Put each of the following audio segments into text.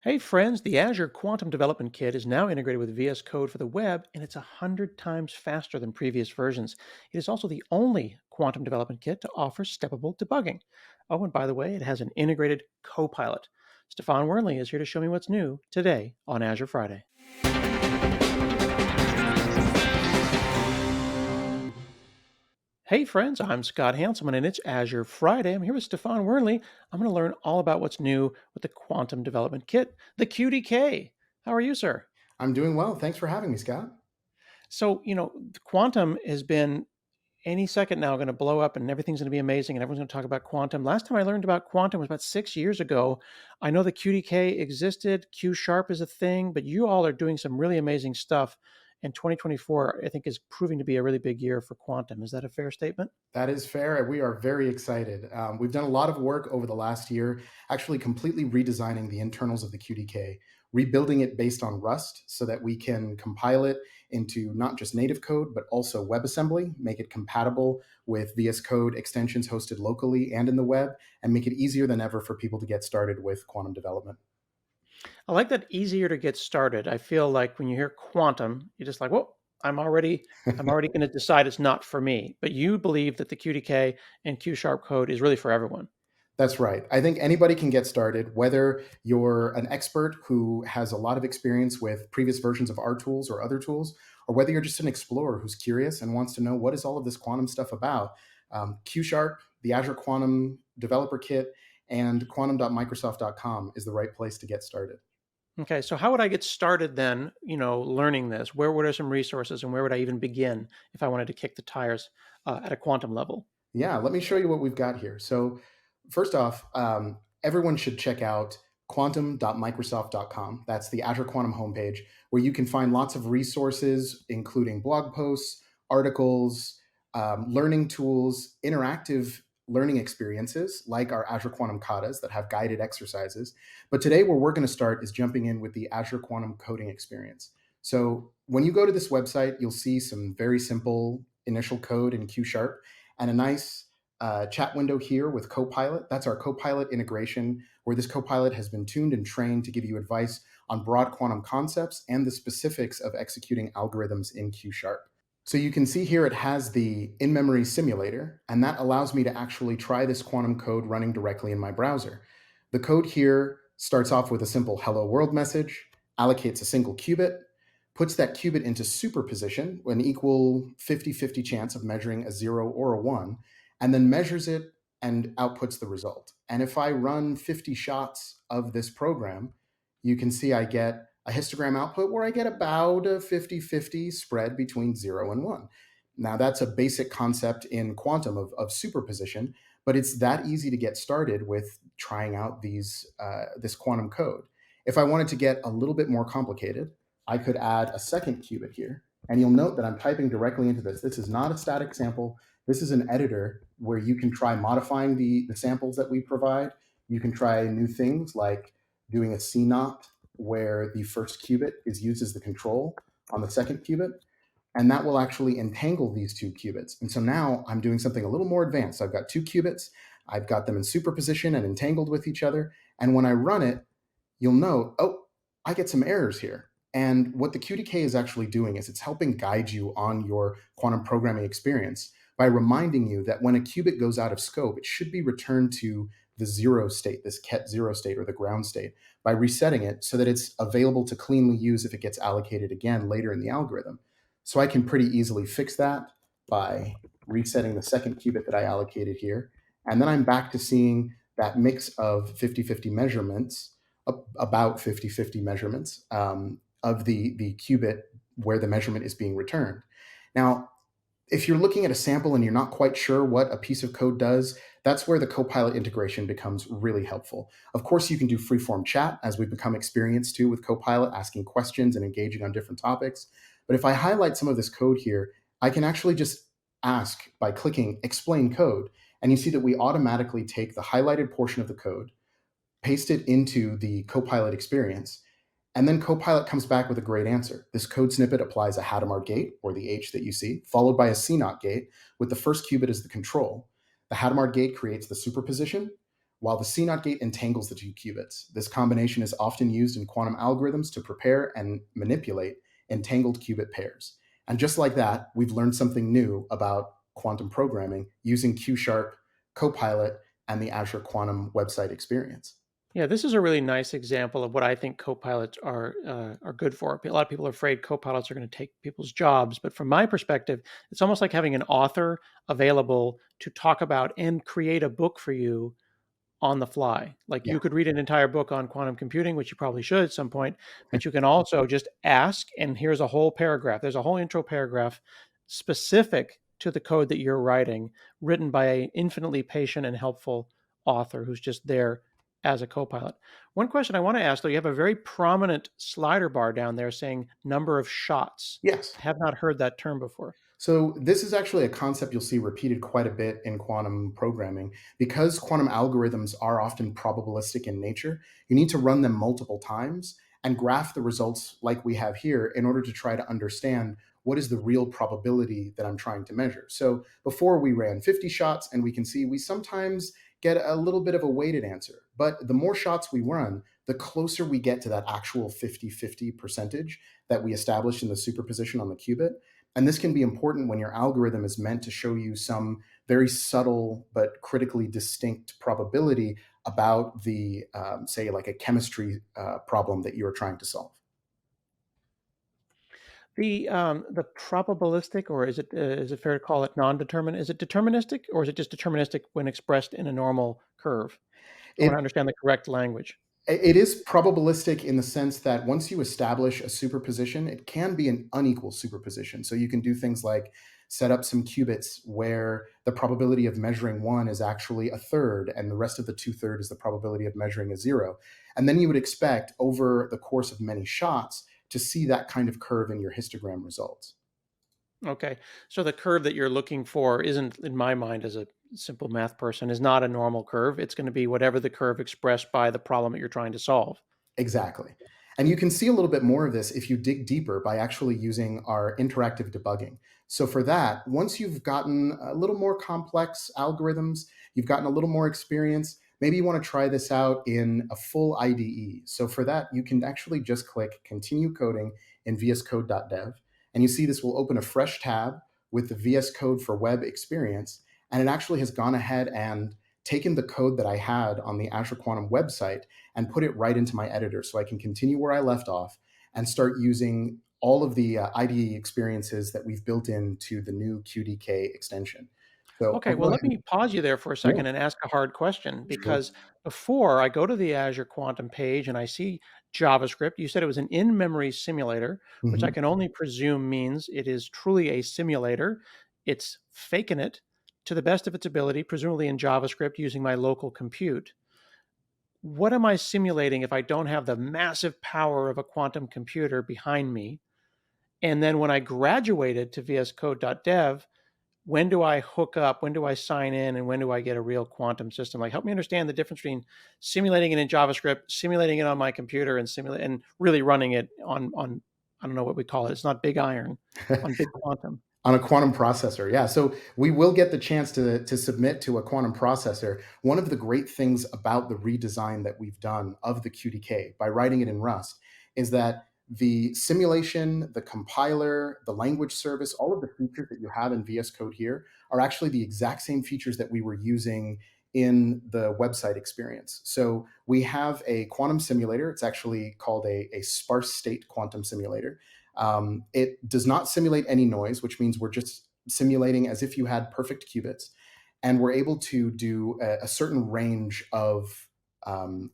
Hey friends, the Azure Quantum Development Kit is now integrated with VS Code for the web, and it's 100 times faster than previous versions. It is also the only quantum development kit to offer steppable debugging. Oh, and by the way, it has an integrated Copilot. Stefan Wernli is here to show me what's new today on Azure Friday. Hey friends, I'm Scott Hanselman, and it's Azure Friday. I'm here with Stefan Wernli. I'm going to learn all about what's new with the Quantum Development Kit, the QDK. How are you, sir? I'm doing well. Thanks for having me, Scott. So, the quantum has been any second now going to blow up and everything's going to be amazing and everyone's going to talk about quantum. Last time I learned about quantum was about 6 years ago. I know the QDK existed, Q sharp is a thing, but you all are doing some really amazing stuff. And 2024, I think, is proving to be a really big year for quantum. Is that a fair statement? That is fair. We are very excited. We've done a lot of work over the last year, actually completely redesigning the internals of the QDK, rebuilding it based on Rust so that we can compile it into not just native code, but also WebAssembly, make it compatible with VS Code extensions hosted locally and in the web, and make it easier than ever for people to get started with quantum development. I like that easier to get started. I feel like when you hear quantum, you're just like, well, I'm already going to decide it's not for me. But you believe that the QDK and Q sharp code is really for everyone. That's right. I think anybody can get started, whether you're an expert who has a lot of experience with previous versions of our tools or other tools, or whether you're just an explorer who's curious and wants to know what is all of this quantum stuff about. Q Sharp, the Azure Quantum Developer Kit, and quantum.microsoft.com is the right place to get started. Okay, so how would I get started then, learning this? Where would are some resources and where would I even begin if I wanted to kick the tires at a quantum level? Yeah, let me show you what we've got here. So, first off, everyone should check out quantum.microsoft.com. That's the Azure Quantum homepage, where you can find lots of resources, including blog posts, articles, learning tools, interactive learning experiences like our Azure Quantum katas that have guided exercises. But today, where we're going to start is jumping in with the Azure Quantum coding experience. So, when you go to this website, you'll see some very simple initial code in Q Sharp and a nice chat window here with Copilot. That's our Copilot integration, where this Copilot has been tuned and trained to give you advice on broad quantum concepts and the specifics of executing algorithms in Q Sharp. So you can see here it has the in-memory simulator, and that allows me to actually try this quantum code running directly in my browser. The code here starts off with a simple hello world message, allocates a single qubit, puts that qubit into superposition, an equal 50-50 chance of measuring a 0 or a 1, and then measures it and outputs the result. And if I run 50 shots of this program, you can see I get a histogram output where I get about a 50-50 spread between 0 and 1. Now, that's a basic concept in quantum of superposition, but it's that easy to get started with trying out this quantum code. If I wanted to get a little bit more complicated, I could add a second qubit here. And you'll note that I'm typing directly into this. This is not a static sample. This is an editor where you can try modifying the samples that we provide. You can try new things like doing a CNOT where the first qubit is used as the control on the second qubit. And that will actually entangle these two qubits. And so now I'm doing something a little more advanced. I've got two qubits. I've got them in superposition and entangled with each other. And when I run it, you'll note, oh, I get some errors here. And what the QDK is actually doing is it's helping guide you on your quantum programming experience by reminding you that when a qubit goes out of scope, it should be returned to the zero state, this ket zero state or the ground state, by resetting it so that it's available to cleanly use if it gets allocated again later in the algorithm. So I can pretty easily fix that by resetting the second qubit that I allocated here. And then I'm back to seeing that mix of 50-50 measurements, about 50-50 measurements of the qubit where the measurement is being returned. Now, if you're looking at a sample and you're not quite sure what a piece of code does, that's where the Copilot integration becomes really helpful. Of course, you can do freeform chat, as we've become experienced to with Copilot, asking questions and engaging on different topics. But if I highlight some of this code here, I can actually just ask by clicking explain code. And you see that we automatically take the highlighted portion of the code, paste it into the Copilot experience, and then Copilot comes back with a great answer. This code snippet applies a Hadamard gate, or the H that you see, followed by a CNOT gate with the first qubit as the control. The Hadamard gate creates the superposition, while the CNOT gate entangles the two qubits. This combination is often used in quantum algorithms to prepare and manipulate entangled qubit pairs. And just like that, we've learned something new about quantum programming using Q Sharp, Copilot, and the Azure Quantum website experience. Yeah, this is a really nice example of what I think copilots are good for. A lot of people are afraid copilots are going to take people's jobs, but from my perspective, it's almost like having an author available to talk about and create a book for you on the fly. Like Yeah. you could read an entire book on quantum computing, which you probably should at some point, but you can also just ask, and here's a whole paragraph. There's a whole intro paragraph specific to the code that you're writing, written by an infinitely patient and helpful author who's just there as a copilot. One question I want to ask, though, you have a very prominent slider bar down there saying number of shots. Yes. I have not heard that term before. So this is actually a concept you'll see repeated quite a bit in quantum programming. Because quantum algorithms are often probabilistic in nature, you need to run them multiple times and graph the results like we have here in order to try to understand what is the real probability that I'm trying to measure. So before we ran 50 shots, and we can see we sometimes get a little bit of a weighted answer. But the more shots we run, the closer we get to that actual 50-50 percentage that we established in the superposition on the qubit. And this can be important when your algorithm is meant to show you some very subtle but critically distinct probability about the, say, like a chemistry problem that you are trying to solve. The probabilistic, or is it fair to call it non-determinate? Is it deterministic, or is it just deterministic when expressed in a normal curve? I want to It understand the correct language. It is probabilistic in the sense that once you establish a superposition, it can be an unequal superposition. So you can do things like set up some qubits where the probability of measuring one is actually a third, and the rest of the two-third is the probability of measuring a zero. And then you would expect over the course of many shots to see that kind of curve in your histogram results. Okay, so the curve that you're looking for isn't, in my mind, as a simple math person, is not a normal curve. It's going to be whatever the curve expressed by the problem that you're trying to solve. Exactly. And you can see a little bit more of this if you dig deeper by actually using our interactive debugging. So for that, once you've gotten a little more complex algorithms, you've gotten a little more experience, maybe you want to try this out in a full IDE. So for that, you can actually just click continue coding in vscode.dev. And you see this will open a fresh tab with the VS Code for web experience. And it actually has gone ahead and taken the code that I had on the Azure Quantum website and put it right into my editor so I can continue where I left off and start using all of the IDE experiences that we've built into the new QDK extension. So Okay, I'll go well, let ahead. me pause you there for a Yeah, second and ask a hard question, sure. because before I go to the Azure Quantum page and I see JavaScript, you said it was an in-memory simulator, which I Mhm. can only presume means it is truly a simulator. It's faking it to the best of its ability, presumably in JavaScript using my local compute. What am I simulating if I don't have the massive power of a quantum computer behind me? And then when I graduated to vscode.dev, when do I hook up? When do I sign in? And when do I get a real quantum system? Like, help me understand the difference between simulating it in JavaScript, simulating it on my computer, and simulate and really running it on I don't know what we call it. It's not big iron, on big quantum. On a quantum processor, yeah. So we will get the chance to submit to a quantum processor. One of the great things about the redesign that we've done of the QDK by writing it in Rust is that the simulation, the compiler, the language service, all of the features that you have in VS Code here are actually the exact same features that we were using in the website experience. So we have a quantum simulator. It's actually called a sparse state quantum simulator. It does not simulate any noise, which means we're just simulating as if you had perfect qubits. And we're able to do a certain range of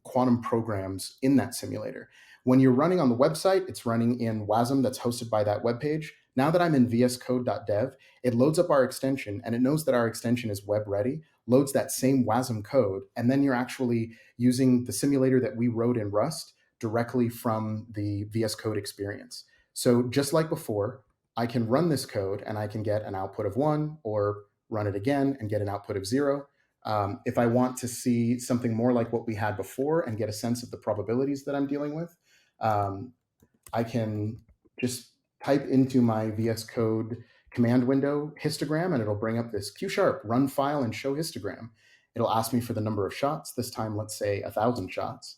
quantum programs in that simulator. When you're running on the website, it's running in WASM that's hosted by that web page. Now that I'm in vscode.dev, it loads up our extension and it knows that our extension is web ready, loads that same WASM code, and then you're actually using the simulator that we wrote in Rust directly from the VS Code experience. So just like before, I can run this code and I can get an output of one or run it again and get an output of zero. If I want to see something more like what we had before and get a sense of the probabilities that I'm dealing with, um, I can just type into my VS Code command window histogram and it'll bring up this Q sharp run file and show histogram. It'll ask me for the number of shots. This time, let's say 1,000 shots.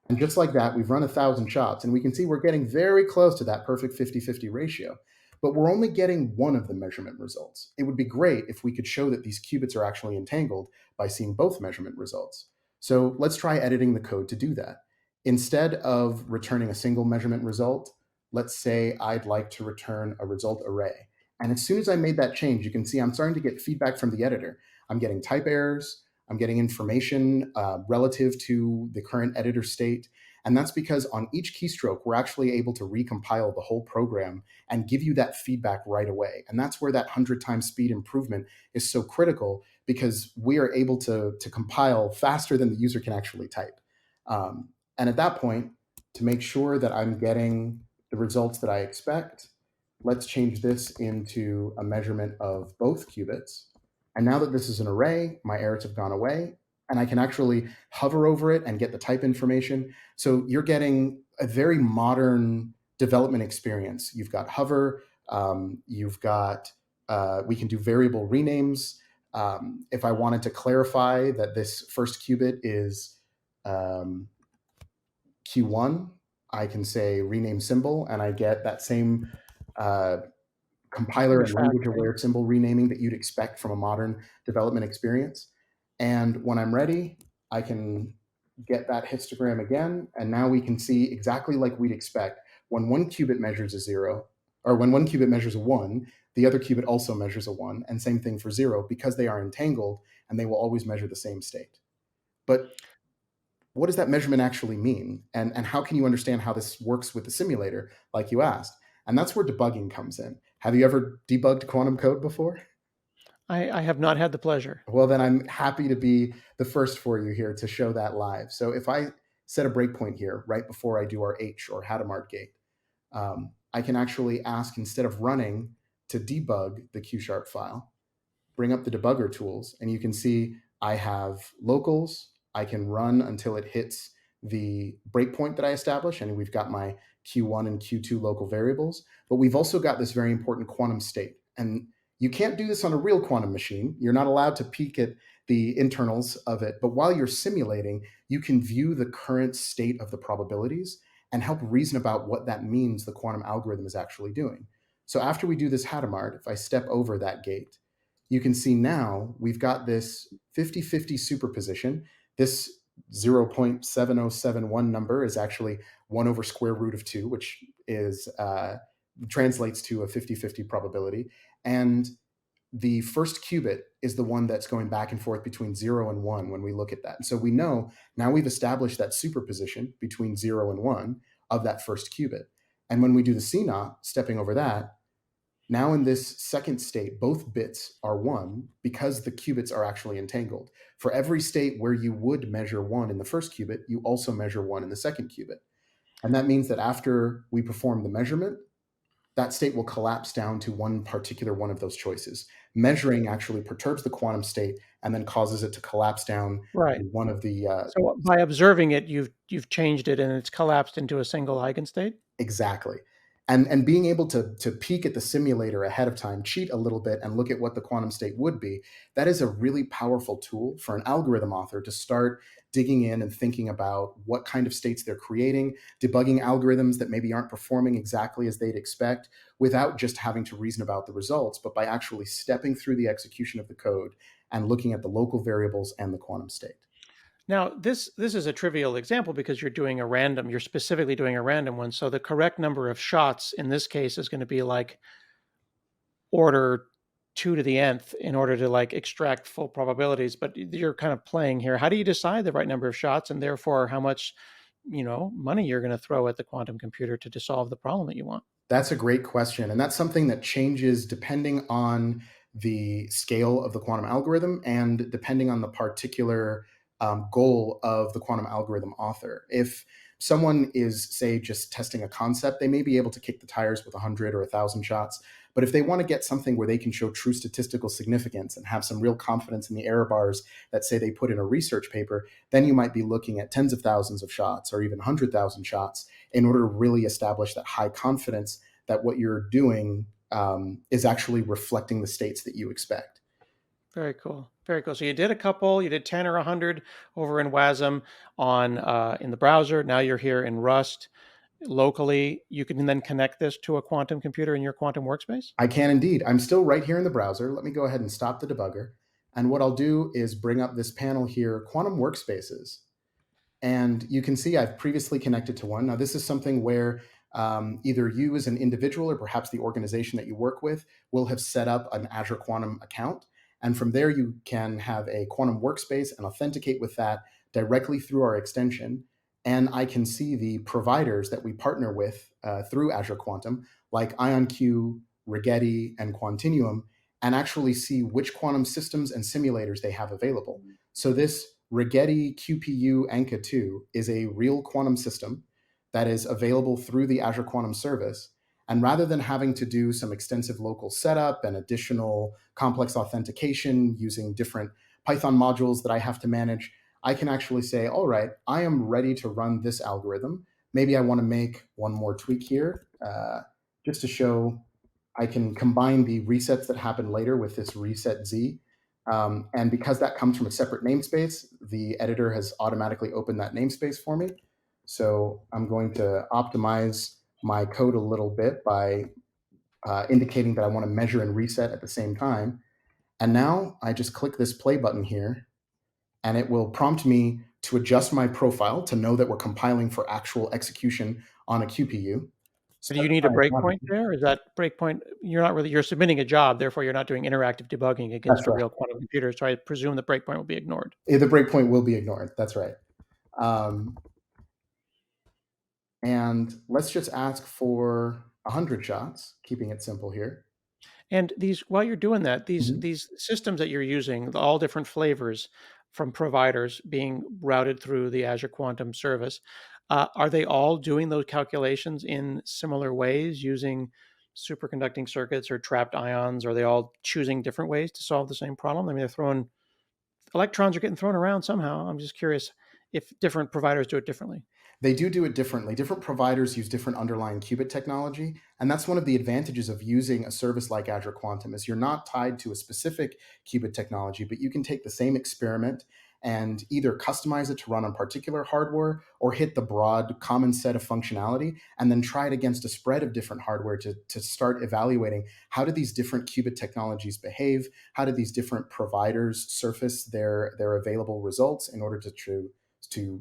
And just like that, we've run 1,000 shots, and we can see we're getting very close to that perfect 50-50 ratio. But we're only getting one of the measurement results. It would be great if we could show that these qubits are actually entangled by seeing both measurement results. So let's try editing the code to do that. Instead of returning a single measurement result, let's say I'd like to return a result array. And as soon as I made that change, you can see I'm starting to get feedback from the editor. I'm getting type errors. I'm getting information relative to the current editor state. And that's because on each keystroke, we're actually able to recompile the whole program and give you that feedback right away. And that's where that 100 times speed improvement is so critical, because we are able to compile faster than the user can actually type. And at that point, to make sure that I'm getting the results that I expect, let's change this into a measurement of both qubits. And now that this is an array, my errors have gone away, and I can actually hover over it and get the type information. So you're getting a very modern development experience. You've got hover, you've got, we can do variable renames. If I wanted to clarify that this first qubit is Q1, I can say rename symbol, and I get that same compiler and language Refactoring. aware symbol renaming that you'd expect from a modern development experience. And when I'm ready, I can get that histogram again. And now we can see exactly like we'd expect. When one qubit measures a 0, or when one qubit measures a 1, the other qubit also measures a 1. And same thing for 0, because they are entangled and they will always measure the same state. But what does that measurement actually mean? And how can you understand how this works with the simulator, like you asked? And that's where debugging comes in. Have you ever debugged quantum code before? I have not had the pleasure. Well, then I'm happy to be the first for you here to show that live. So if I set a breakpoint here right before I do our H or Hadamard gate, I can actually ask, instead of running, to debug the Q-sharp file, bring up the debugger tools, and you can see I have locals. I can run until it hits the breakpoint that I established, and we've got my Q1 and Q2 local variables. But we've also got this very important quantum state. And you can't do this on a real quantum machine. You're not allowed to peek at the internals of it. But while you're simulating, you can view the current state of the probabilities and help reason about what that means the quantum algorithm is actually doing. So after we do this Hadamard, if I step over that gate, you can see now we've got this 50-50 superposition. This 0.7071 number is actually 1 over square root of 2, which is translates to a 50-50 probability. And the first qubit is the one that's going back and forth between 0 and 1 when we look at that. And so we know now we've established that superposition between 0 and 1 of that first qubit. And when we do the CNOT, stepping over that, now in this second state, both bits are 1 because the qubits are actually entangled. For every state where you would measure 1 in the first qubit, you also measure 1 in the second qubit. And that means that after we perform the measurement, that state will collapse down to one particular one of those choices. Measuring actually perturbs the quantum state and then causes it to collapse down Right. to one of the So by observing it, you've changed it and it's collapsed into a single eigenstate? exactly. And being able to peek at the simulator ahead of time, cheat a little bit, and look at what the quantum state would be, that is a really powerful tool for an algorithm author to start digging in and thinking about what kind of states they're creating, debugging algorithms that maybe aren't performing exactly as they'd expect, without just having to reason about the results, but by actually stepping through the execution of the code and looking at the local variables and the quantum state. Now, this is a trivial example because you're specifically doing a random one. So the correct number of shots in this case is going to be like order 2 to the nth in order to like extract full probabilities, but you're kind of playing here. How do you decide the right number of shots and therefore how much, money you're going to throw at the quantum computer to solve the problem that you want? That's a great question. And that's something that changes depending on the scale of the quantum algorithm and depending on the particular goal of the quantum algorithm author. If someone is, say, just testing a concept, they may be able to kick the tires with 100 or 1,000 shots. But if they want to get something where they can show true statistical significance and have some real confidence in the error bars that, say, they put in a research paper, then you might be looking at tens of thousands of shots or even 100,000 shots in order to really establish that high confidence that what you're doing is actually reflecting the states that you expect. Very cool. Very cool. So you did a couple, you did 10 or 100 over in WASM on in the browser. Now you're here in Rust locally. You can then connect this to a quantum computer in your quantum workspace. I can indeed. I'm still right here in the browser. Let me go ahead and stop the debugger. And what I'll do is bring up this panel here, Quantum Workspaces. And you can see I've previously connected to one. Now, this is something where either you as an individual or perhaps the organization that you work with will have set up an Azure Quantum account. And from there, you can have a Quantum workspace and authenticate with that directly through our extension. And I can see the providers that we partner with through Azure Quantum, like IonQ, Rigetti, and Quantinuum, and actually see which quantum systems and simulators they have available. So this Rigetti QPU Anka 2 is a real quantum system that is available through the Azure Quantum Service. And rather than having to do some extensive local setup and additional complex authentication using different Python modules that I have to manage, I can actually say, all right, I am ready to run this algorithm. Maybe I want to make one more tweak here just to show I can combine the resets that happen later with this reset Z. And because that comes from a separate namespace, the editor has automatically opened that namespace for me. So I'm going to optimize my code a little bit by indicating that I want to measure and reset at the same time. And now I just click this play button here, and it will prompt me to adjust my profile to know that we're compiling for actual execution on a QPU. Do you need a Specify a job. breakpoint there? Is that breakpoint you're not really you're submitting a job, therefore you're not doing interactive debugging against That's a right. real quantum computer. So I presume the breakpoint will be ignored. The breakpoint will be ignored. That's right. Um, and let's just ask for 100 shots, keeping it simple here. And these while you're doing that, Mhm. these systems that you're using, all different flavors from providers being routed through the Azure Quantum service, are they all doing those calculations in similar ways using superconducting circuits or trapped ions? Are they all choosing different ways to solve the same problem? I mean, they're throwing electrons are getting thrown around somehow. I'm just curious if different providers do it differently. They do it differently. Different providers use different underlying qubit technology, and that's one of the advantages of using a service like Azure Quantum is you're not tied to a specific qubit technology, but you can take the same experiment and either customize it to run on particular hardware or hit the broad common set of functionality and then try it against a spread of different hardware to start evaluating how do these different qubit technologies behave, how do these different providers surface their available results in order to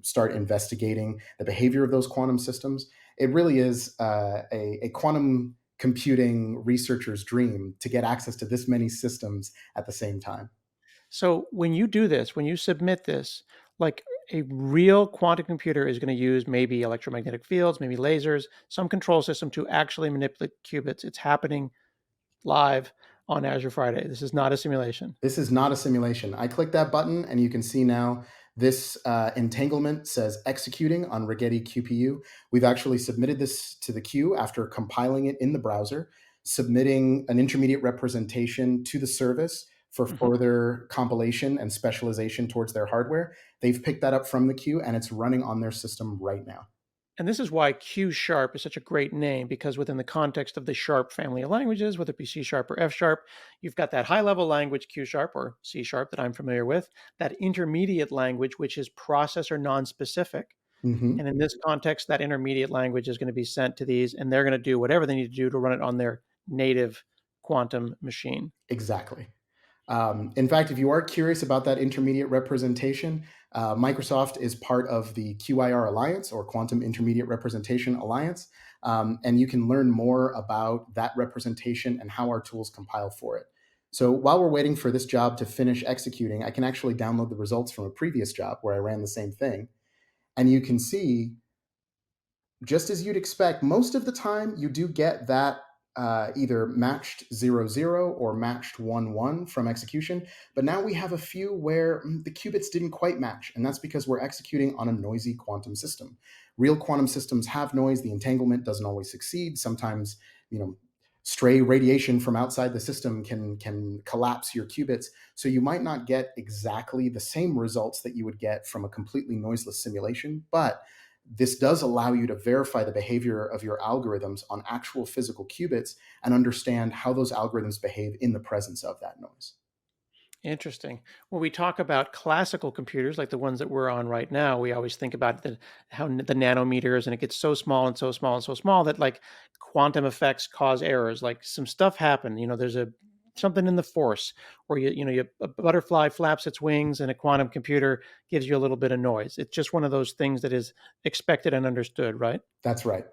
start investigating the behavior of those quantum systems. It really is a quantum computing researcher's dream to get access to this many systems at the same time. So when you do this, when you submit this, like a real quantum computer is going to use maybe electromagnetic fields, maybe lasers, some control system to actually manipulate qubits. It's happening live on Azure Friday. This is not a simulation. This is not a simulation. I click that button, and you can see now this entanglement says executing on Rigetti QPU. We've actually submitted this to the queue after compiling it in the browser, submitting an intermediate representation to the service for Mhm. further compilation and specialization towards their hardware. They've picked that up from the queue, and it's running on their system right now. And this is why Q sharp is such a great name because within the context of the sharp family of languages, whether it be C sharp or F sharp, you've got that high level language Q sharp or C sharp that I'm familiar with, that intermediate language, which is processor non-specific. Mhm. And in this context, that intermediate language is going to be sent to these, and they're going to do whatever they need to do to run it on their native quantum machine. Exactly. In fact, if you are curious about that intermediate representation, Microsoft is part of the QIR Alliance or Quantum Intermediate Representation Alliance. And you can learn more about that representation and how our tools compile for it. So while we're waiting for this job to finish executing, I can actually download the results from a previous job where I ran the same thing. And you can see just as you'd expect, most of the time you do get that either matched 0, 0 or matched 1, 1 from execution. But now we have a few where the qubits didn't quite match, and that's because we're executing on a noisy quantum system. Real quantum systems have noise. The entanglement doesn't always succeed. Sometimes, you know, stray radiation from outside the system can collapse your qubits. So you might not get exactly the same results that you would get from a completely noiseless simulation, but this does allow you to verify the behavior of your algorithms on actual physical qubits and understand how those algorithms behave in the presence of that noise. Interesting. When we talk about classical computers, like the ones that we're on right now, we always think about the nanometers, and it gets so small and so small and so small that like quantum effects cause errors. Like some stuff happened. There's a something in the force, where a butterfly flaps its wings, and a quantum computer gives you a little bit of noise. It's just one of those things that is expected and understood, right? That's right.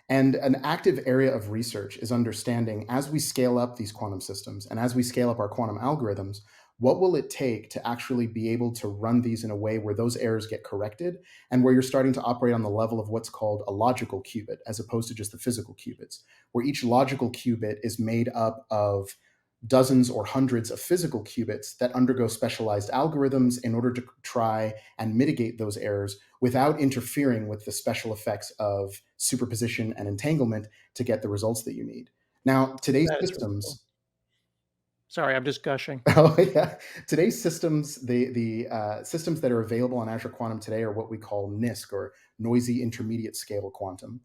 And an active area of research is understanding, as we scale up these quantum systems and as we scale up our quantum algorithms, what will it take to actually be able to run these in a way where those errors get corrected and where you're starting to operate on the level of what's called a logical qubit as opposed to just the physical qubits, where each logical qubit is made up of dozens or hundreds of physical qubits that undergo specialized algorithms in order to try and mitigate those errors without interfering with the special effects of superposition and entanglement to get the results that you need. Now, today's That is really cool. systems, Sorry, I'm just gushing. oh yeah, today's systems, the systems that are available on Azure Quantum today are what we call NISQ, or noisy intermediate scale quantum.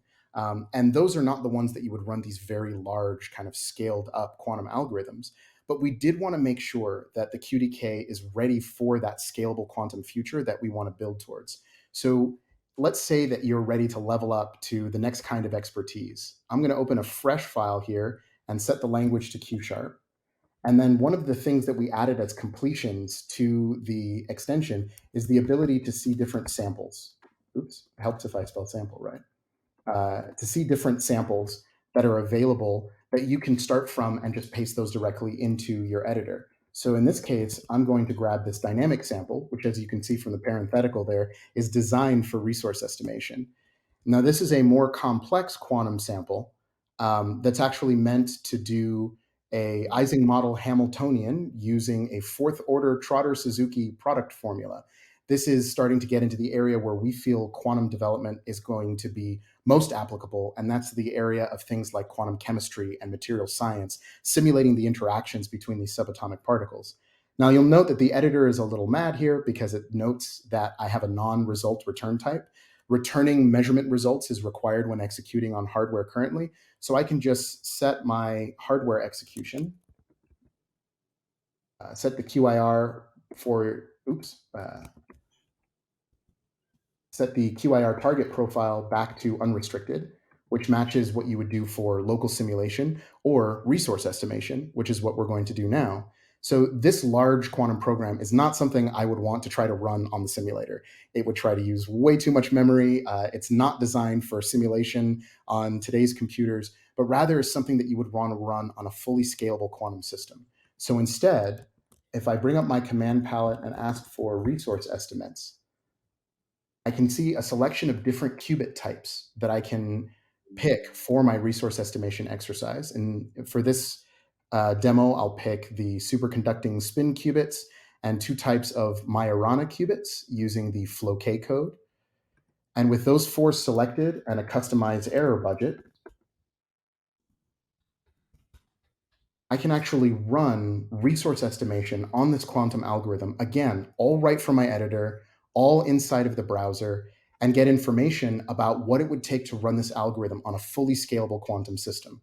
And those are not the ones that you would run these very large, kind of scaled up quantum algorithms. But we did want to make sure that the QDK is ready for that scalable quantum future that we want to build towards. So let's say that you're ready to level up to the next kind of expertise. I'm going to open a fresh file here and set the language to Q sharp. And then one of the things that we added as completions to the extension is the ability to see different samples. Oops, it helps if I spell sample right. To see different samples that are available that you can start from and just paste those directly into your editor. So in this case, I'm going to grab this dynamic sample, which, as you can see from the parenthetical there, is designed for resource estimation. Now, this is a more complex quantum sample that's actually meant to do a Ising model Hamiltonian using a fourth order Trotter-Suzuki product formula. This is starting to get into the area where we feel quantum development is going to be most applicable, and that's the area of things like quantum chemistry and material science, simulating the interactions between these subatomic particles. Now, you'll note that the editor is a little mad here because it notes that I have a non-result return type. Returning measurement results is required when executing on hardware currently. So I can just set my hardware execution, set the QIR for, set the QIR target profile back to unrestricted, which matches what you would do for local simulation or resource estimation, which is what we're going to do now. So this large quantum program is not something I would want to try to run on the simulator. It would try to use way too much memory. It's not designed for simulation on today's computers, but rather is something that you would want to run on a fully scalable quantum system. So instead, if I bring up my command palette and ask for resource estimates, I can see a selection of different qubit types that I can pick for my resource estimation exercise. And for this demo, I'll pick the superconducting spin qubits and two types of Majorana qubits using the Floquet code. And with those four selected and a customized error budget, I can actually run resource estimation on this quantum algorithm, again, all right from my editor, all inside of the browser, and get information about what it would take to run this algorithm on a fully scalable quantum system.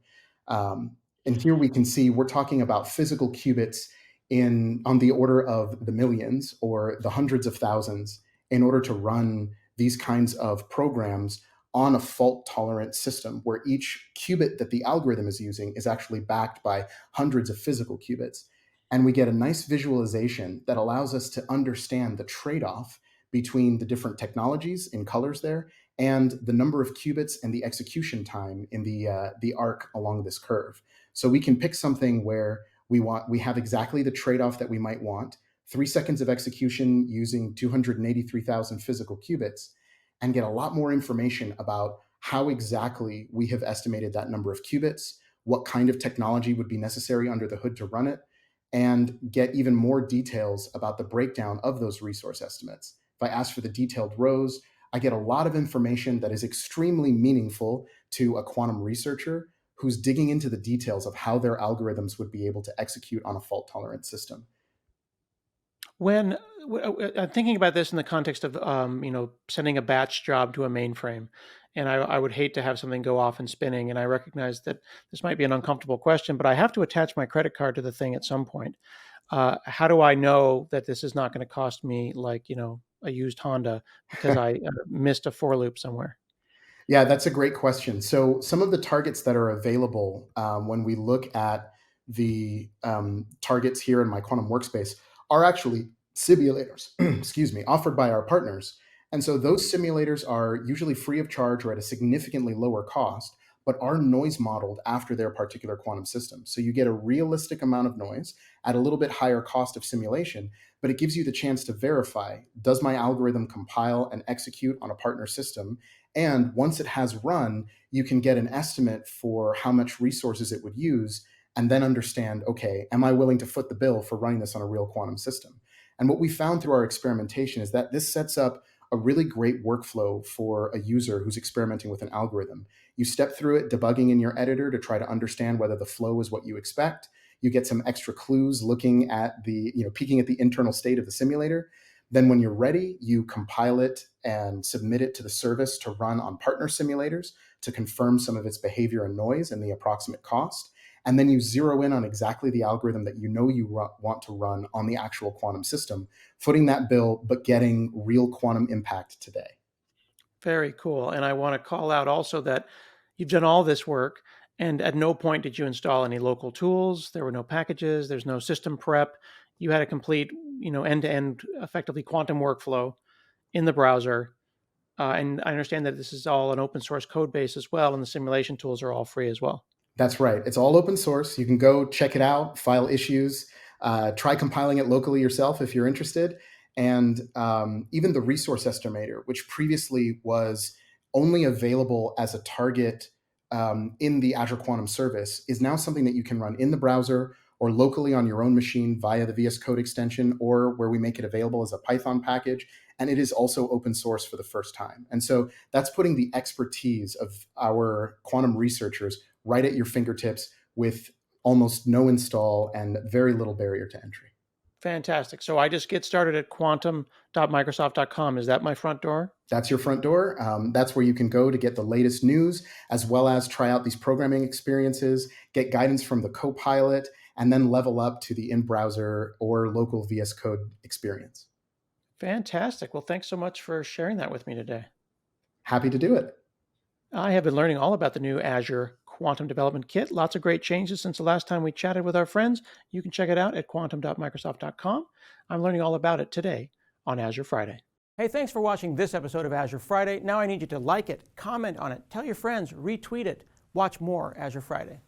Um, and here we can see we're talking about physical qubits on the order of the millions or the hundreds of thousands in order to run these kinds of programs on a fault tolerant system where each qubit that the algorithm is using is actually backed by hundreds of physical qubits. And we get a nice visualization that allows us to understand the trade off between the different technologies in colors there and the number of qubits and the execution time in the arc along this curve. So we can pick something where we have exactly the trade off that we might want, 3 seconds of execution using 283,000 physical qubits, and get a lot more information about how exactly we have estimated that number of qubits, what kind of technology would be necessary under the hood to run it, and get even more details about the breakdown of those resource estimates. If I ask for the detailed rows, I get a lot of information that is extremely meaningful to a quantum researcher who's digging into the details of how their algorithms would be able to execute on a fault tolerant system. When I'm thinking about this in the context of, sending a batch job to a mainframe, and I would hate to have something go off and spinning. And I recognize that this might be an uncomfortable question, but I have to attach my credit card to the thing at some point. How do I know that this is not going to cost me like, a used Honda because I missed a for loop somewhere? Yeah, that's a great question. So, some of the targets that are available when we look at the targets here in my quantum workspace are actually simulators, excuse me, offered by our partners. And so, those simulators are usually free of charge or at a significantly lower cost, but are noise modeled after their particular quantum system. So, you get a realistic amount of noise at a little bit higher cost of simulation, but it gives you the chance to verify, does my algorithm compile and execute on a partner system? And once it has run, you can get an estimate for how much resources it would use and then understand, okay, am I willing to foot the bill for running this on a real quantum system? And what we found through our experimentation is that this sets up a really great workflow for a user who's experimenting with an algorithm. You step through it, debugging in your editor to try to understand whether the flow is what you expect. You get some extra clues looking at peeking at the internal state of the simulator. Then, when you're ready, you compile it and submit it to the service to run on partner simulators to confirm some of its behavior and noise and the approximate cost. And then you zero in on exactly the algorithm that want to run on the actual quantum system, footing that bill, but getting real quantum impact today. Very cool. And I want to call out also that you've done all this work, and at no point did you install any local tools. There were no packages. There's no system prep. You had a complete, end-to-end, effectively quantum workflow in the browser. And I understand that this is all an open source code base as well, and the simulation tools are all free as well. That's right. It's all open source. You can go check it out, file issues, try compiling it locally yourself if you're interested. And even the resource estimator, which previously was only available as a target in the Azure Quantum Service, is now something that you can run in the browser or locally on your own machine via the VS Code extension, or where we make it available as a Python package. And it is also open source for the first time. And so that's putting the expertise of our quantum researchers right at your fingertips with almost no install and very little barrier to entry. Fantastic. So I just get started at quantum.microsoft.com. Is that my front door? That's your front door. That's where you can go to get the latest news, as well as try out these programming experiences, get guidance from the Copilot, and then level up to the in-browser or local VS Code experience. Fantastic. Well, thanks so much for sharing that with me today. Happy to do it. I have been learning all about the new Azure Quantum Development Kit. Lots of great changes since the last time we chatted with our friends. You can check it out at quantum.microsoft.com. I'm learning all about it today on Azure Friday. Hey, thanks for watching this episode of Azure Friday. Now I need you to like it, comment on it, tell your friends, retweet it. Watch more Azure Friday.